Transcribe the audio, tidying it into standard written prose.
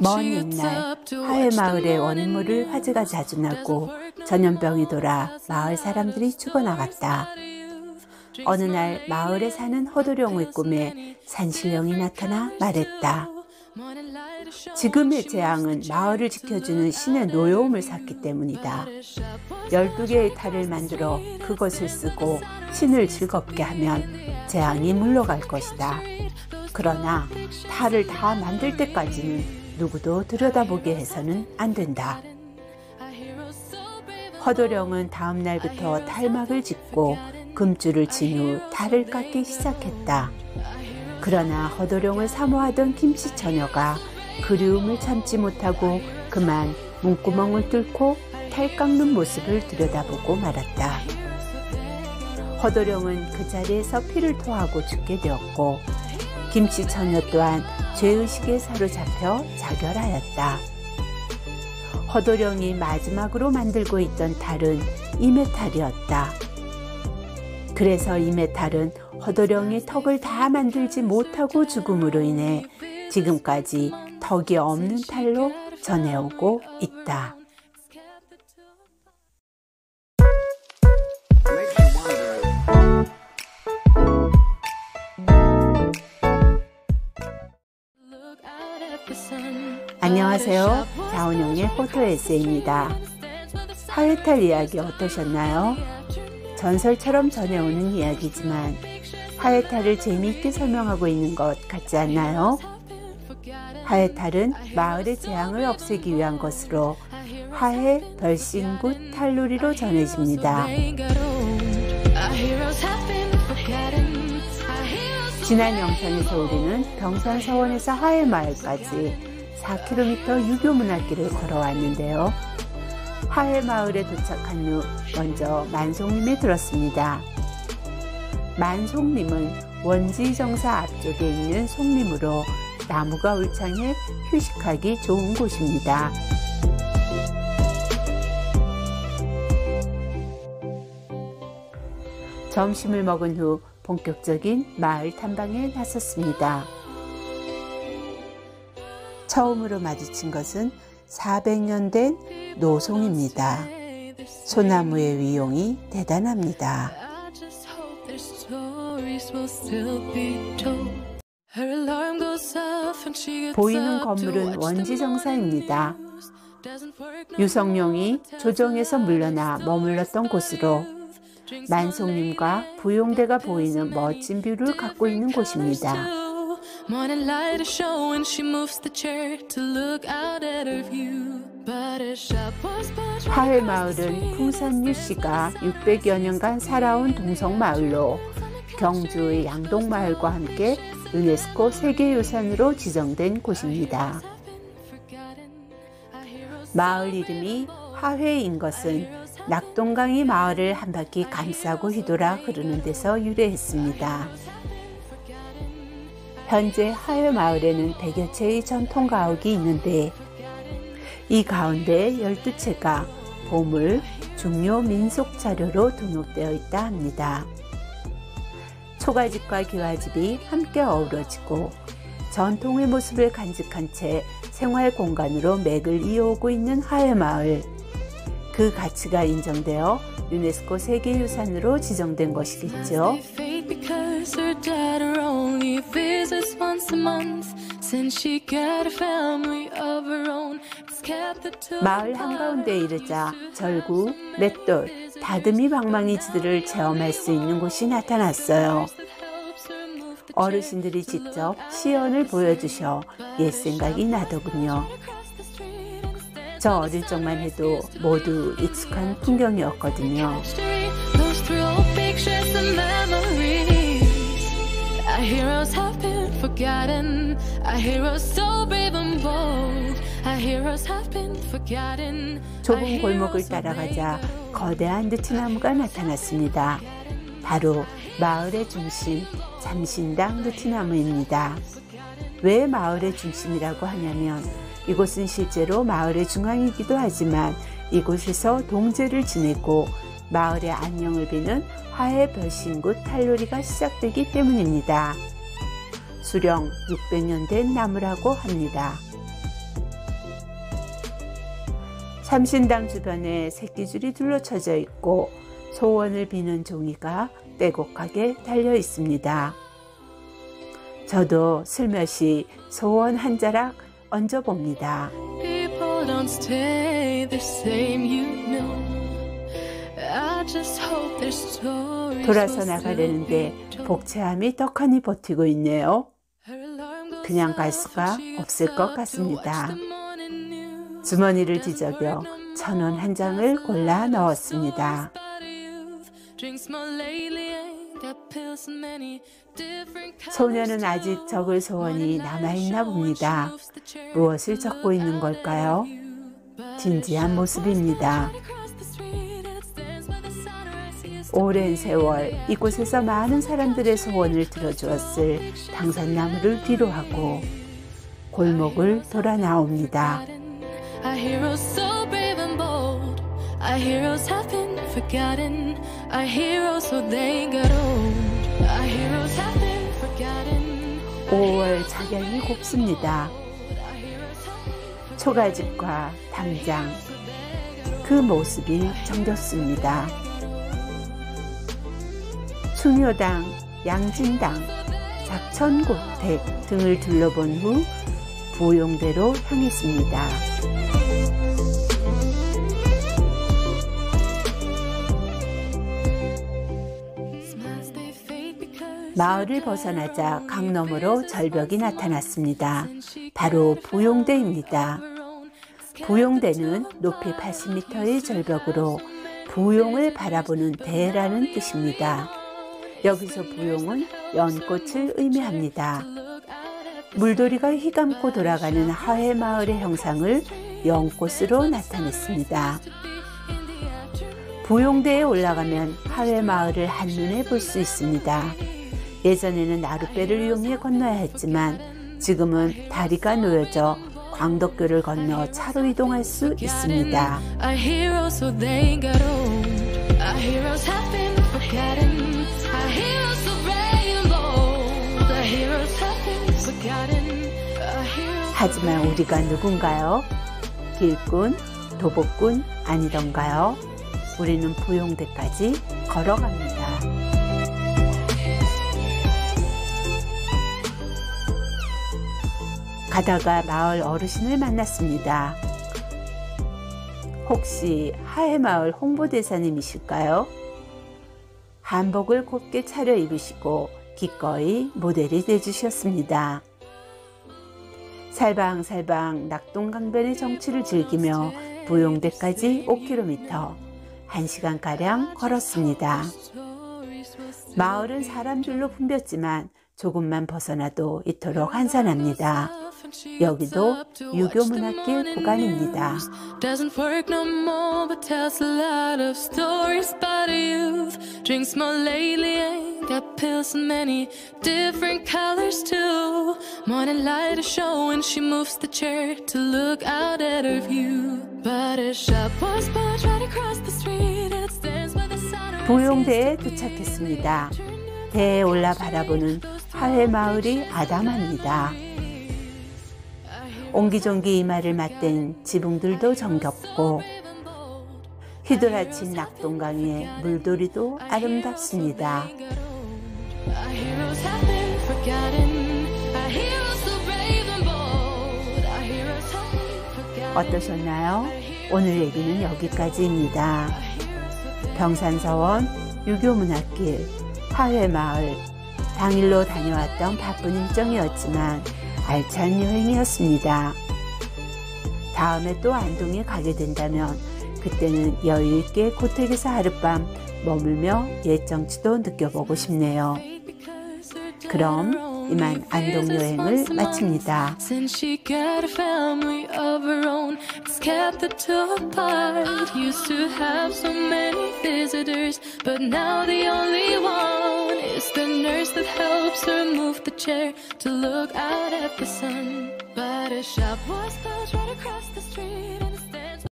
먼 옛날 하회 마을의 원인모를 화재가 자주 나고 전염병이 돌아 마을 사람들이 죽어나갔다. 어느 날 마을에 사는 허도령의 꿈에 산신령이 나타나 말했다. 지금의 재앙은 마을을 지켜주는 신의 노여움을 샀기 때문이다. 12개의 탈을 만들어 그것을 쓰고 신을 즐겁게 하면 재앙이 물러갈 것이다. 그러나 탈을 다 만들 때까지는 누구도 들여다보게 해서는 안 된다. 허도령은 다음 날부터 탈막을 짓고 금줄을 친 후 탈을 깎기 시작했다. 그러나 허도령을 사모하던 김씨처녀가 그리움을 참지 못하고 그만 문구멍을 뚫고 탈 깎는 모습을 들여다보고 말았다. 허도령은 그 자리에서 피를 토하고 죽게 되었고 김씨처녀 또한 죄의식에 사로잡혀 자결하였다. 허도령이 마지막으로 만들고 있던 탈은 이메탈이었다. 그래서 이메탈은 허도령이 턱을 다 만들지 못하고 죽음으로 인해 지금까지 턱이 없는 탈로 전해오고 있다. 안녕하세요. 자원영의 포토 에세이입니다. 하회탈 이야기 어떠셨나요? 전설처럼 전해오는 이야기지만 하회탈을 재미있게 설명하고 있는 것 같지 않나요? 하회탈은 마을의 재앙을 없애기 위한 것으로 하회 별신굿 탈놀이로 전해집니다. 지난 영상에서 우리는 병산서원에서 하회마을까지 4km 유교 문화길을 걸어왔는데요. 하회마을에 도착한 후 먼저 만송림에 들었습니다. 만송림은 원지정사 앞쪽에 있는 송림으로 나무가 울창해 휴식하기 좋은 곳입니다. 점심을 먹은 후 본격적인 마을 탐방에 나섰습니다. 처음으로 마주친 것은 400년 된 노송입니다. 소나무의 위용이 대단합니다. 보이는 건물은 원지정사입니다. 유성룡이 조정에서 물러나 머물렀던 곳으로 만송림과 부용대가 보이는 멋진 뷰를 갖고 있는 곳입니다. 하회 마을은 풍산유 씨가 600여 년간 살아온 동성마을로 경주의 양동마을과 함께 유네스코 세계유산으로 지정된 곳입니다. 마을 이름이 하회인 것은 낙동강이 마을을 한 바퀴 감싸고 휘돌아 흐르는 데서 유래했습니다. 현재 하회 마을에는 100여 채의 전통 가옥이 있는데 이 가운데 12채가 보물, 중요 민속 자료로 등록되어 있다 합니다. 초가집과 기와집이 함께 어우러지고 전통의 모습을 간직한 채 생활 공간으로 맥을 이어오고 있는 하회 마을. 그 가치가 인정되어 유네스코 세계유산으로 지정된 것이겠죠. 마을 한가운데에 이르자 절구, 맷돌, 다듬이 방망이질을 체험할 수 있는 곳이 나타났어요. 어르신들이 직접 시연을 보여주셔 옛 생각이 나더군요. 저 어릴 적만 해도 모두 익숙한 풍경이었거든요. 좁은 골목을 따라가자 거대한 느티나무가 나타났습니다. 바로 마을의 중심, 잠신당 느티나무입니다. 왜 마을의 중심이라고 하냐면 이곳은 실제로 마을의 중앙이기도 하지만 이곳에서 동제를 지내고 마을의 안녕을 비는 하회 별신굿 탈놀이가 시작되기 때문입니다. 수령 600년 된 나무라고 합니다. 참신당 주변에 새끼줄이 둘러쳐져 있고 소원을 비는 종이가 떼곡하게 달려 있습니다. 저도 슬며시 소원 한 자락 얹어봅니다. 돌아서 나가려는데 복채함이 떡하니 버티고 있네요. 그냥 갈 수가 없을 것 같습니다. 주머니를 뒤적여 1,000원 한 장을 골라 넣었습니다. 소녀는 아직 적을 소원이 남아있나 봅니다. 무엇을 적고 있는 걸까요? 진지한 모습입니다. 오랜 세월 이곳에서 많은 사람들의 소원을 들어주었을 당산나무를 뒤로하고 골목을 돌아 나옵니다. Our heroes so brave and bold. Our heroes have been forgotten. Our heroes so they got old. Our heroes have been forgotten. 5월 작양이 곱습니다. 초가집과 담장, 그 모습이 정겹습니다. 충효당, 양진당, 작천고택 등을 둘러본 후 부용대로 향했습니다. 마을을 벗어나자 강 너머로 절벽이 나타났습니다. 바로 부용대입니다. 부용대는 높이 80m의 절벽으로 부용을 바라보는 대라는 뜻입니다. 여기서 부용은 연꽃을 의미합니다. 물돌이가 휘감고 돌아가는 하회마을의 형상을 연꽃으로 나타냈습니다. 부용대에 올라가면 하회마을을 한눈에 볼 수 있습니다. 예전에는 나룻배를 이용해 건너야 했지만 지금은 다리가 놓여져 광덕교를 건너 차로 이동할 수 있습니다. 하지만 우리가 누군가요? 길꾼, 도복꾼 아니던가요? 우리는 부용대까지 걸어갑니다. 가다가 마을 어르신을 만났습니다. 혹시 하회마을 홍보대사님이실까요? 한복을 곱게 차려입으시고 기꺼이 모델이 되주셨습니다. 살방살방 낙동강변의 정취를 즐기며 부용대까지 5km, 1시간가량 걸었습니다. 마을은 사람들로 붐볐지만 조금만 벗어나도 이토록 한산합니다. 여기도 유교 문학길 구간입니다. 부용대에 도착했습니다. 대에 올라 바라보는 하회마을이 아담합니다. 옹기종기 이마를 맞댄 지붕들도 정겹고 휘돌아친 낙동강의 물돌이도 아름답습니다. 어떠셨나요? 오늘 얘기는 여기까지입니다. 병산서원, 유교문학길, 하회마을, 당일로 다녀왔던 바쁜 일정이었지만 알찬 여행이었습니다. 다음에 또 안동에 가게 된다면 그때는 여유있게 고택에서 하룻밤 머물며 옛 정취도 느껴보고 싶네요. 그럼 이만 안동 여행을 마칩니다. It's the nurse that helps her move the chair to look out at the sun. But a shop was built right across the street.